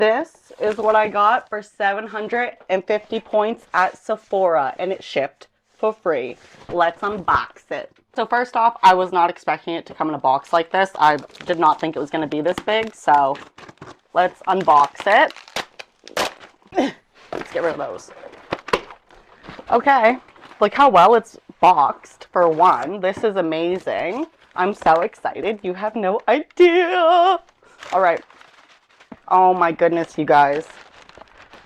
This is what I got for 750 points at Sephora, and it shipped for free. Let's unbox it. So first off, I was not expecting it to come in a box like this. I did not think it was going to be this big, so let's unbox it. Let's get rid of those. Okay, look how well it's boxed, for one. This is amazing. I'm so excited. You have no idea. All right. Oh my goodness, you guys.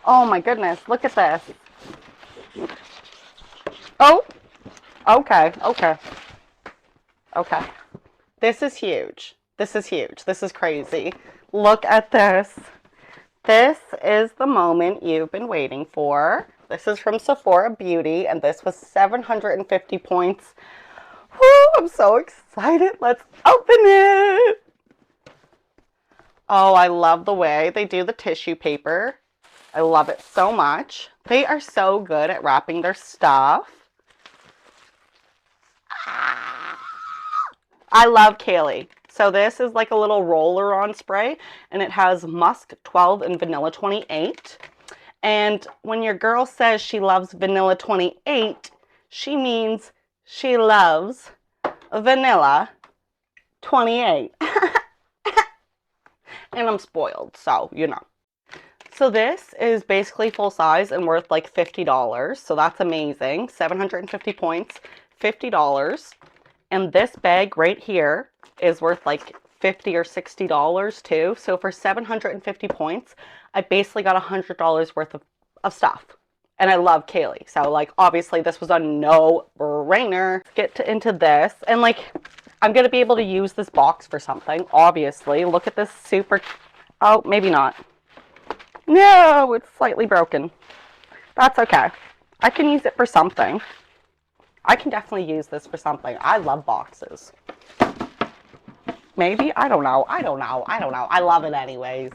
Oh my goodness, look at this. Oh, okay, okay, okay. This is huge. This is huge. This is crazy. Look at this. This is the moment you've been waiting for. This is from Sephora Beauty, and this was 750 points. Woo, I'm so excited. Let's open it. Oh, I love the way they do the tissue paper. I love it so much. They are so good at wrapping their stuff. I love Kayali. So this is like a little roller-on spray, and it has Musk 12 and Vanilla 28. And when your girl says she loves Vanilla 28, she means she loves Vanilla 28. And I'm spoiled, so, you know. So this is basically full size and worth like $50. So that's amazing. 750 points, $50. And this bag right here is worth like $50 or $60 too. So for 750 points, I basically got $100 worth of stuff. And I love Kayali. So like obviously this was a no-brainer. Let's get into this. And like I'm going to be able to use this box for something, obviously. Look at this super... Oh, maybe not. No, it's slightly broken. That's okay. I can use it for something. I can definitely use this for something. I love boxes. Maybe? I don't know. I don't know. I don't know. I love it anyways.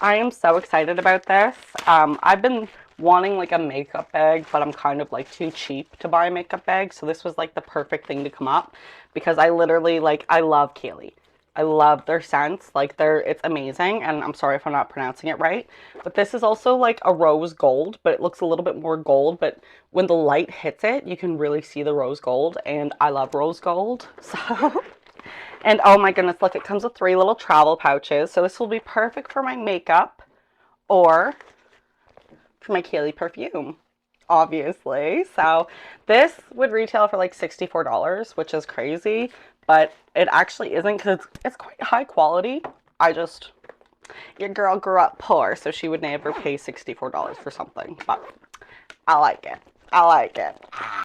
I am so excited about this. I've been wanting like a makeup bag, but I'm kind of like too cheap to buy a makeup bag. So this was like the perfect thing to come up because I literally like, I love Kayali. I love their scents. Like it's amazing. And I'm sorry if I'm not pronouncing it right, but this is also like a rose gold, but it looks a little bit more gold. But when the light hits it, you can really see the rose gold. And I love rose gold. So, and oh my goodness, look, it comes with 3 little travel pouches. So this will be perfect for my makeup or for my Kayali perfume, obviously. So this would retail for like $64, which is crazy, but it actually isn't because it's quite high quality. Your girl grew up poor, so she would never pay $64 for something, but I like it. I like it.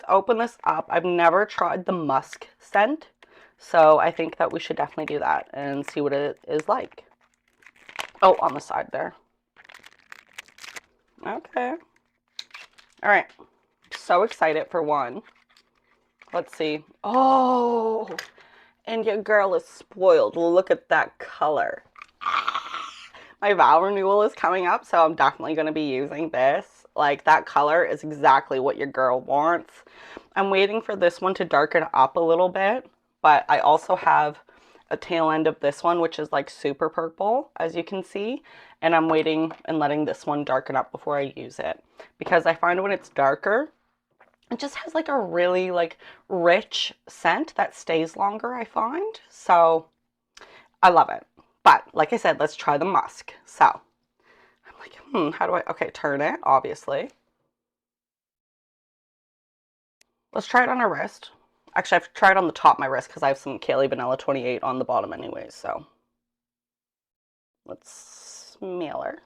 Open this up. I've never tried the musk scent, so I think that we should definitely do that and see what it is like. Oh, on the side there. Okay. All right. So excited for one. Let's see. Oh, and your girl is spoiled. Look at that color. My vow renewal is coming up, so I'm definitely going to be using this. Like, that color is exactly what your girl wants. I'm waiting for this one to darken up a little bit, but I also have a tail end of this one, which is like super purple, as you can see. And I'm waiting and letting this one darken up before I use it. Because I find when it's darker, it just has like a really like rich scent that stays longer, I find. So I love it. But like I said, let's try the musk. So I'm like, how do I, okay, turn it, obviously. Let's try it on our wrist. Actually, I've tried on the top of my wrist because I have some Kayali Vanilla 28 on the bottom anyways, so. Let's smell her.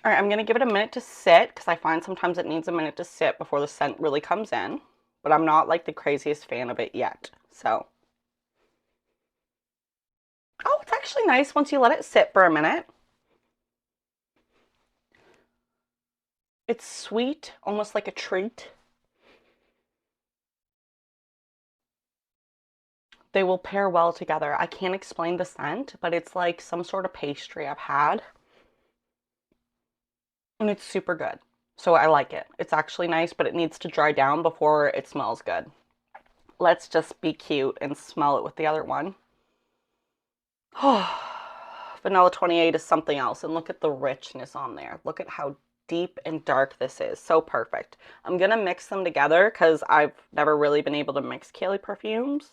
All right, I'm going to give it a minute to sit because I find sometimes it needs a minute to sit before the scent really comes in. But I'm not like the craziest fan of it yet, so. Oh, it's actually nice once you let it sit for a minute. It's sweet, almost like a treat. They will pair well together. I can't explain the scent, but it's like some sort of pastry I've had. And it's super good. So I like it. It's actually nice, but it needs to dry down before it smells good. Let's just be cute and smell it with the other one. Oh, Vanilla 28 is something else. And look at the richness on there. Look at how deep and dark this is. So perfect. I'm going to mix them together because I've never really been able to mix Kayali perfumes.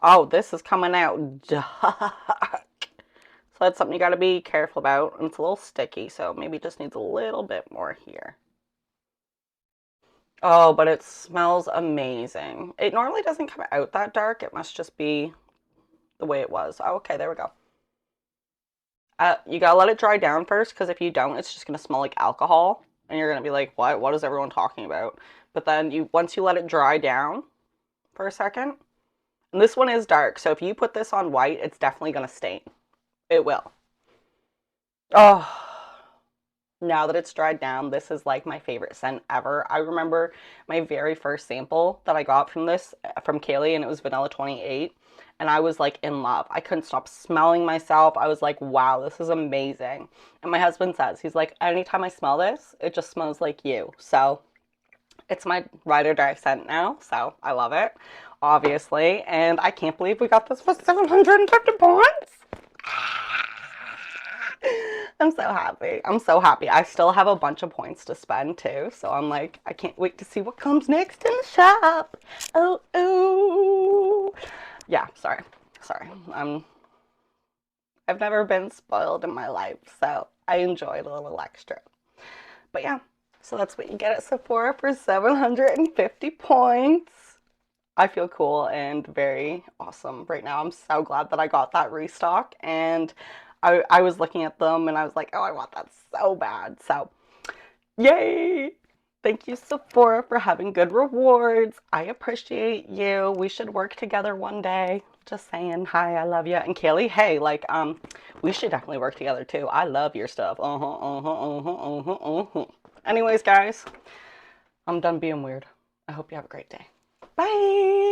Oh, this is coming out dark. So that's something you got to be careful about. And it's a little sticky, so maybe it just needs a little bit more here. Oh, but it smells amazing. It normally doesn't come out that dark. It must just be the way it was. Oh, okay, there we go. You gotta let it dry down first, because if you don't, it's just gonna smell like alcohol, and you're gonna be like, "What? What is everyone talking about?" But then once you let it dry down for a second, and this one is dark, so if you put this on white, it's definitely gonna stain. It will. Oh, now that it's dried down, this is like my favorite scent ever. I remember my very first sample that I got from this, from Kayali, and it was Vanilla 28. And I was like in love. I couldn't stop smelling myself. I was like, wow, this is amazing. And my husband says, he's like, anytime I smell this, it just smells like you. So it's my ride or die scent now. So I love it, obviously. And I can't believe we got this for 750 points. I'm so happy. I'm so happy. I still have a bunch of points to spend too. So I'm like, I can't wait to see what comes next in the shop. Oh, ooh. Yeah, sorry. Sorry. I've never been spoiled in my life, so I enjoyed a little extra. But yeah, so that's what you get at Sephora for 750 points. I feel cool and very awesome right now. I'm so glad that I got that restock, and I was looking at them and I was like, oh, I want that so bad. So, yay! Thank you, Sephora, for having good rewards. I appreciate you. We should work together one day. Just saying, hi, I love you. And Kayali, hey, like, we should definitely work together too. I love your stuff. Anyways, guys, I'm done being weird. I hope you have a great day. Bye!